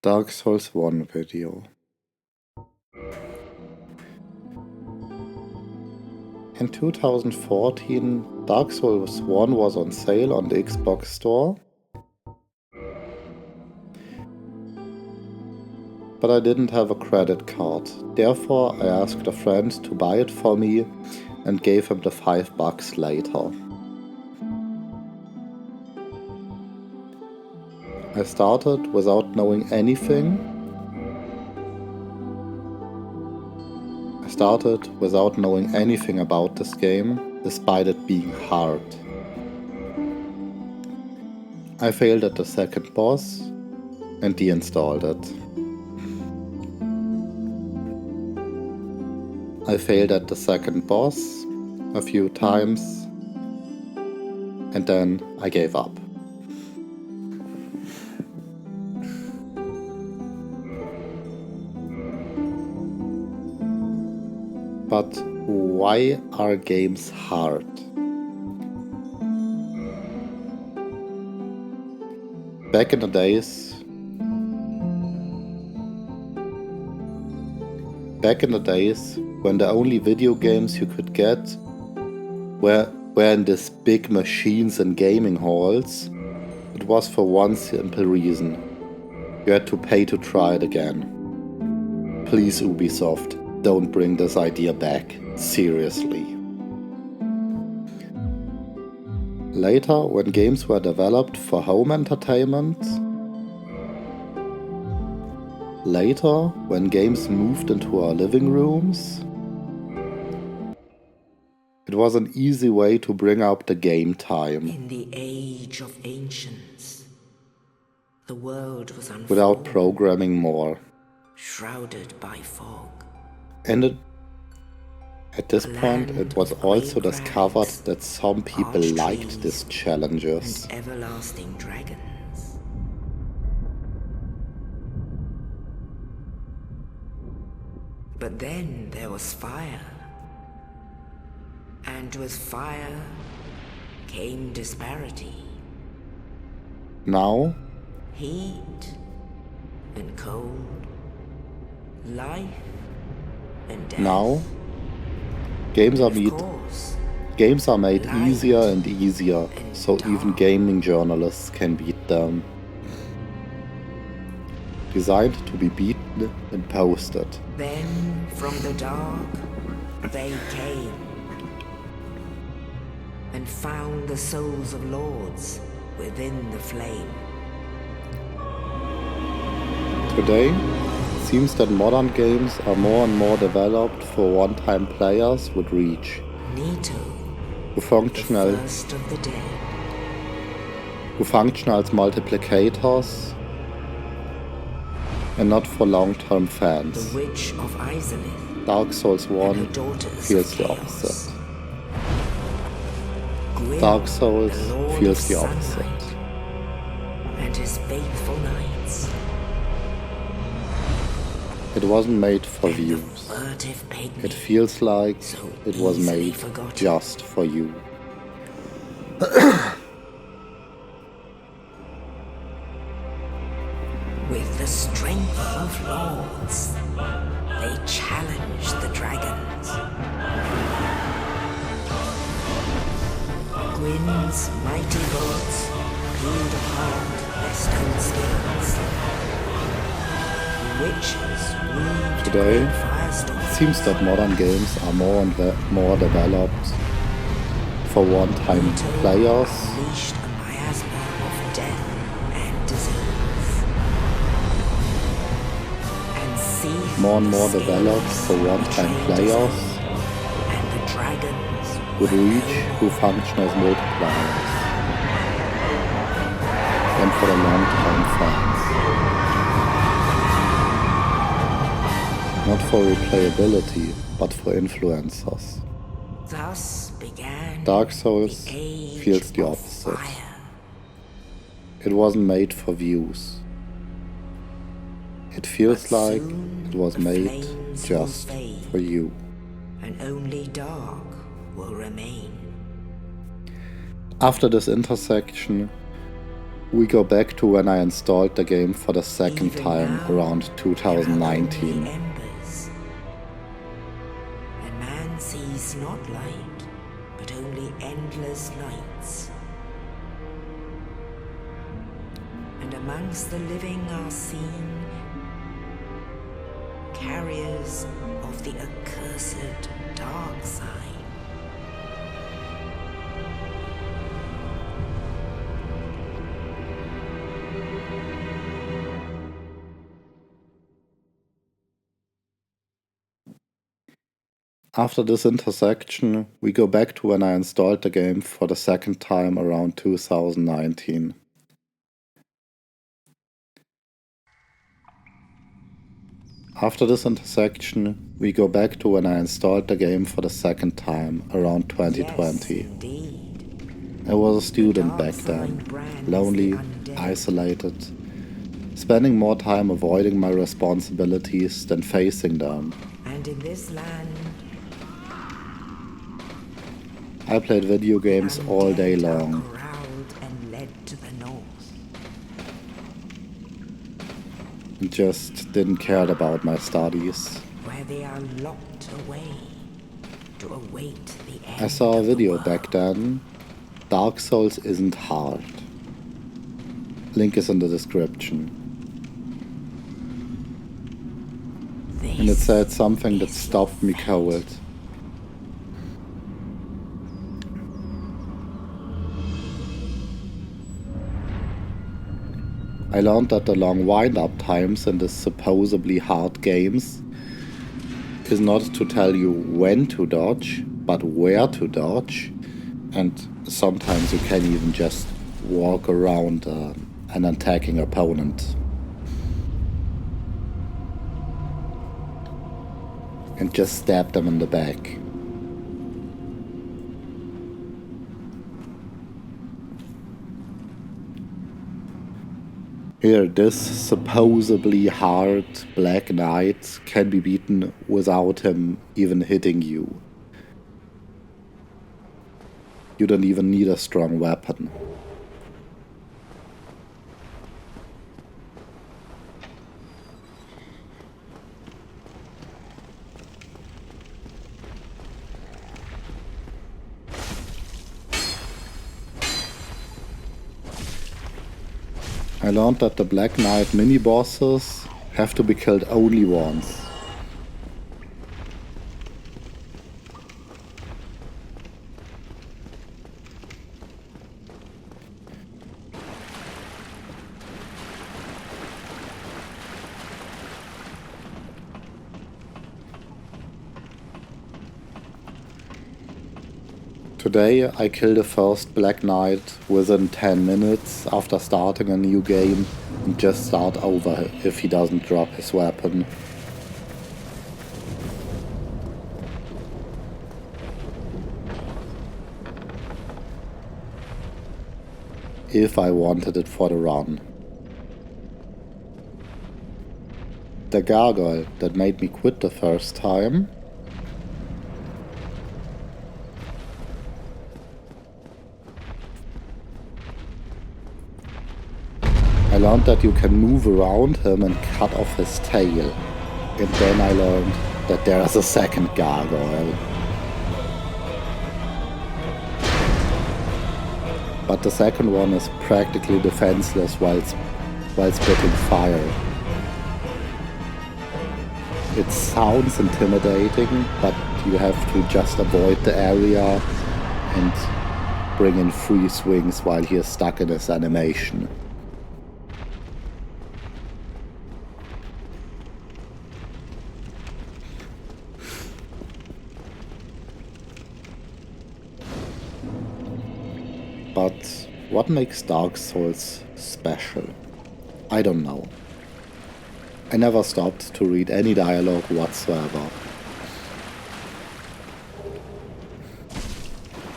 Dark Souls 1 video. In 2014, Dark Souls 1 was on sale on the Xbox Store, but I didn't have a credit card. Therefore, I asked a friend to buy it for me and gave him the $5 later. I started without knowing anything. About this game, despite it being hard. I failed at the second boss and deinstalled it. I failed at the second boss a few times and then I gave up. But why are games hard? Back in the days when the only video games you could get were in these big machines and gaming halls, it was for one simple reason: you had to pay to try it again. Please, Ubisoft, don't bring this idea back, seriously. Later, when games were developed for home entertainment, when games moved into our living rooms, it was an easy way to bring up the game time. In the age of ancients, the world was unfolding, without programming more. shrouded by fog. And at this point, it was also discovered that some people liked these challenges. And everlasting dragons. But then there was fire. And with fire came disparity. Now, Heat and cold. Life and death. games are made light easier and easier, and so even dark. gaming journalists can beat them. Designed to be beaten and posted. Then from the dark they came and found the souls of lords within the flame. Today, it seems that modern games are more and more developed for one-time players with reach, Nito, who the function first of the dead. as multiplicators and not for long-term The fans. Witch of Izalith Dark Souls and 1 her daughters feels of the chaos. opposite. Gwyn, Dark Souls the Lord feels of the Sunlight, opposite. and his faithful knights. It wasn't made for And the views. furtive pygmy, It feels like so it was easily made forgotten. just for you. With the strength of lords, they challenged the dragons. Gwyn's mighty bolts peeled apart their stone skins. Witches weaved Today, great firestorms. It seems that modern games are more developed for one-time Nito players unleashed a miasma of death and disease. And seethed more and the more scales developed for one-time betrayed players disease. And the dragons with were reach who function as multipliers, and for the long-time fans. Not for replayability, but for influencers. Thus began Dark Souls the age feels the of opposite. fire. It wasn't made for views. It feels But like soon it was the made flames just will fade. for you. And only dark will remain. After this intersection, We go back to when I installed the game for the second Even time now, around there are 2019. only embers. And man sees not light, but only endless nights. And amongst the living are seen carriers of the accursed dark sign. After this intersection, we go back to when I installed the game for the second time around 2019. After this intersection, we go back to when I installed the game for the second time around 2020. Yes, indeed. I was a student The back dark then, sign brands lonely, the undead. isolated, spending more time avoiding my responsibilities than facing them. And in this land, I played video games all day undead are long. corralled and led to the north. And just didn't care about my studies. Where they are locked away to await the end I saw a of the video world. back then. Dark Souls isn't hard. Link is in the description. And it said something that stopped me cold. I learned that the long wind-up times in these supposedly hard games is not to tell you when to dodge, but where to dodge. And sometimes you can even just walk around an attacking opponent. And just stab them in the back. Here, this supposedly hard Black Knight can be beaten without him even hitting you. You don't even need a strong weapon. I learned that the Black Knight mini-bosses have to be killed only once. Today I killed the first Black Knight within 10 minutes after starting a new game and just start over if he doesn't drop his weapon. If I wanted it for the run. The gargoyle that made me quit the first time I learned that you can move around him and cut off his tail. And then I learned that there is a second gargoyle. But the second one is practically defenseless while spitting fire. It sounds intimidating, but you have to just avoid the area and bring in free swings while he is stuck in his animation. But what makes Dark Souls special? I don't know. I never stopped to read any dialogue whatsoever.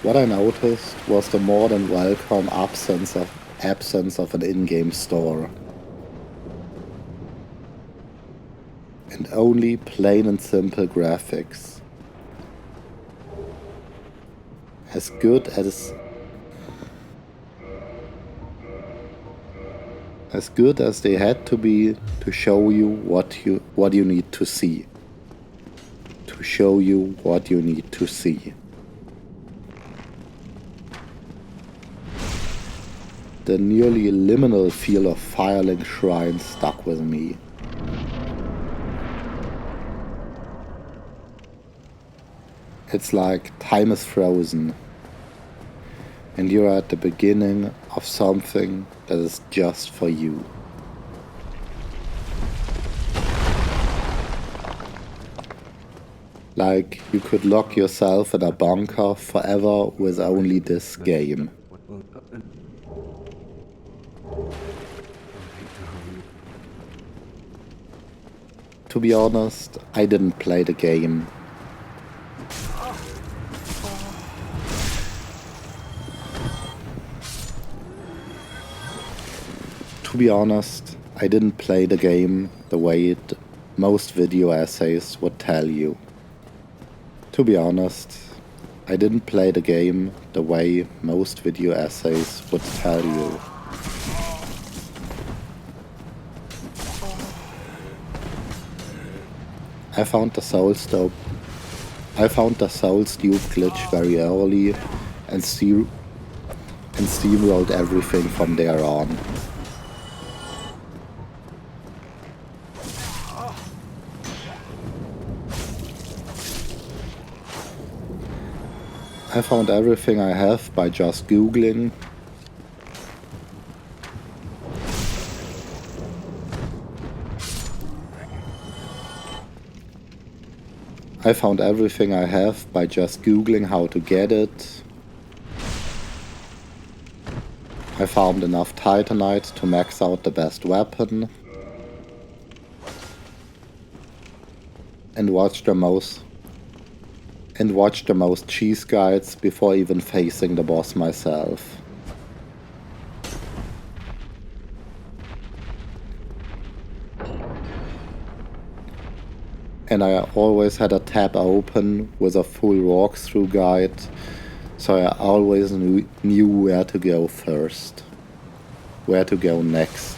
What I noticed was the more than welcome absence of an in-game store. And only plain and simple graphics. as good as they had to be to show you what you need to see. To show you what you need to see. The nearly liminal feel of Firelink Shrine stuck with me. It's like time is frozen, and you're at the beginning of something that is just for you. Like you could lock yourself in a bunker forever with only this game. To be honest, I didn't play the game. To be honest, I didn't play the game the way most video essays would tell you. To be honest, I didn't play the game the way most video essays would tell you. I found the Soul Stube glitch very early and steamrolled everything from there on. I found everything I have by just Googling. I found everything I have by just Googling how to get it. I farmed enough Titanite to max out the best weapon. And watched the most cheese guides before even facing the boss myself. And I always had a tab open with a full walkthrough guide, so I always knew where to go first, where to go next.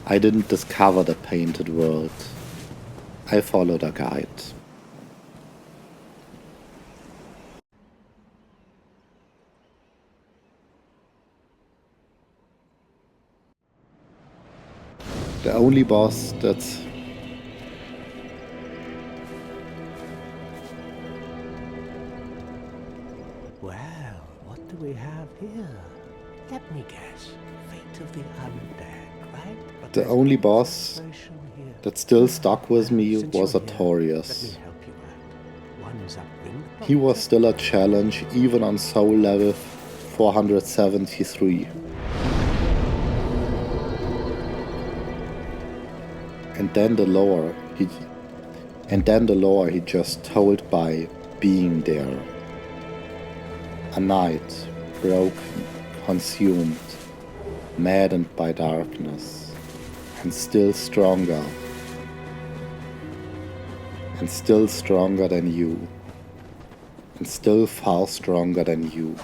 I didn't discover the painted world. I followed a guide. The only boss that's... Well, what do we have here? Let me guess. Fate of the undead, right? But The only boss that still stuck with me was Artorias. He was still a challenge even on soul level 473. And then the lore he just told by being there. A knight, broken, consumed, maddened by darkness, and still stronger than you, and still far stronger than you.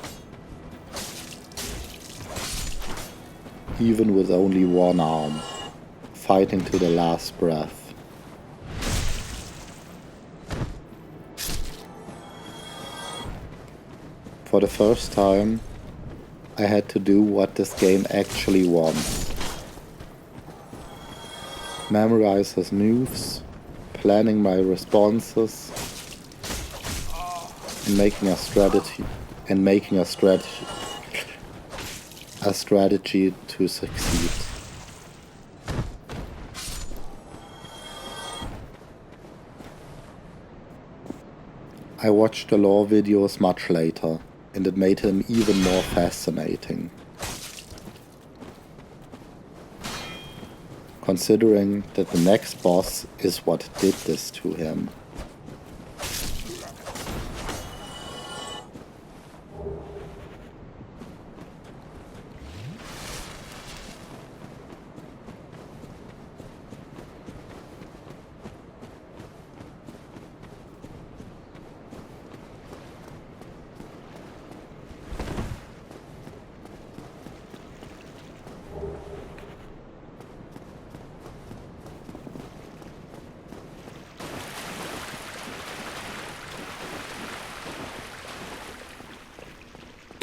Even with only one arm, fighting to the last breath. For the first time, I had to do what this game actually wants. Memorize his moves, planning my responses, and making a strategy to succeed. I watched the lore videos much later, and it made him even more fascinating. Considering that the next boss is what did this to him.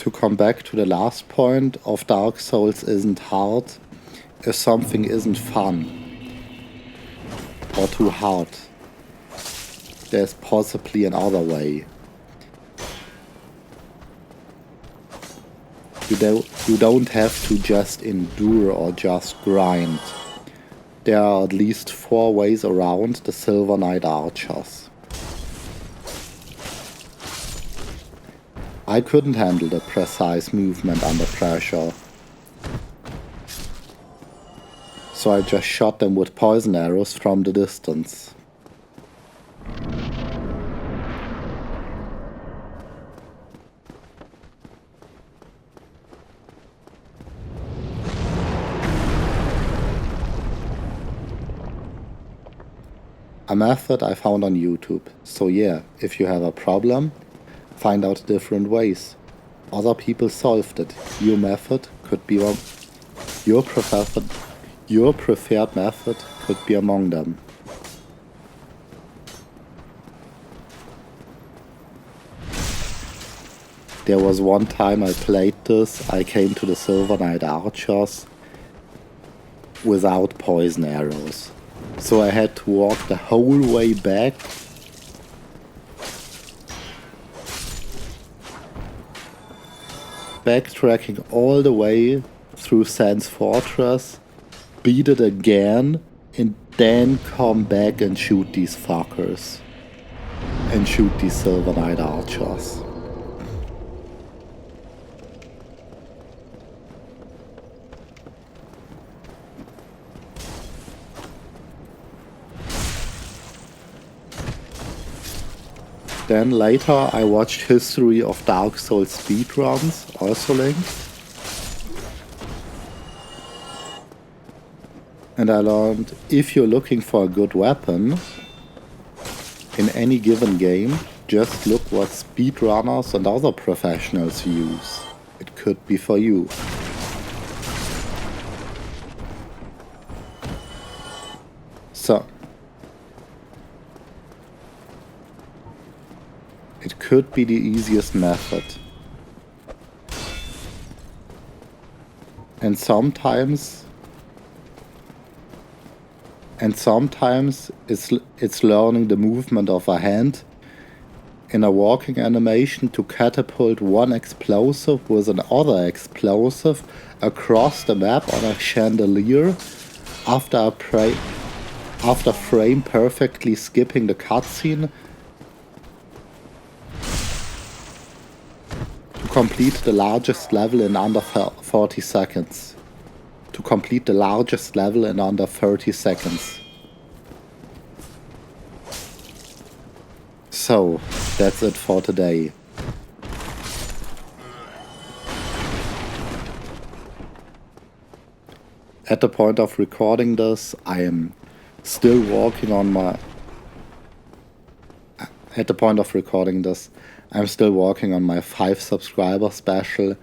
to come back to the last point of Dark Souls isn't hard if something isn't fun or too hard. There's possibly another way. You don't have to just endure or just grind. There are at least 4 ways around the Silver Knight archers. I couldn't handle the precise movement under pressure, so I just shot them with poison arrows from the distance. A method I found on YouTube. So yeah, if you have a problem, find out different ways. Other people solved it. Your method could be your preferred method could be among them. There was one time I played this, I came to the Silver Knight archers without poison arrows. So I had to walk the whole way back backtracking all the way through Sans Fortress, beat it again, and then come back and shoot these fuckers. And shoot these Silver Knight archers. Then later I watched History of Dark Souls speedruns, also linked. And I learned if you're looking for a good weapon in any given game, just look what speedrunners and other professionals use. It could be for you. So, it could be the easiest method. And sometimes it's learning the movement of a hand in a walking animation to catapult one explosive with another explosive across the map on a chandelier after frame perfectly skipping the cutscene to complete the largest level in under 40 seconds. To complete the largest level in under 30 seconds. So, that's it for today. At the point of recording this, I am still working on my... At the point of recording this, I'm still working on my 5 subscriber special.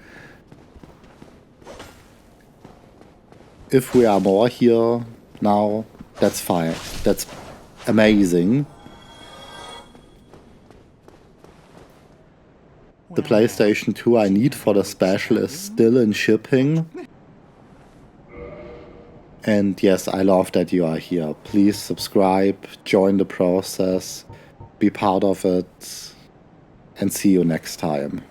If we are more here now, that's fine. That's amazing. The PlayStation 2 I need for the special is still in shipping. And yes, I love that you are here. Please subscribe, join the process, be part of it, and see you next time.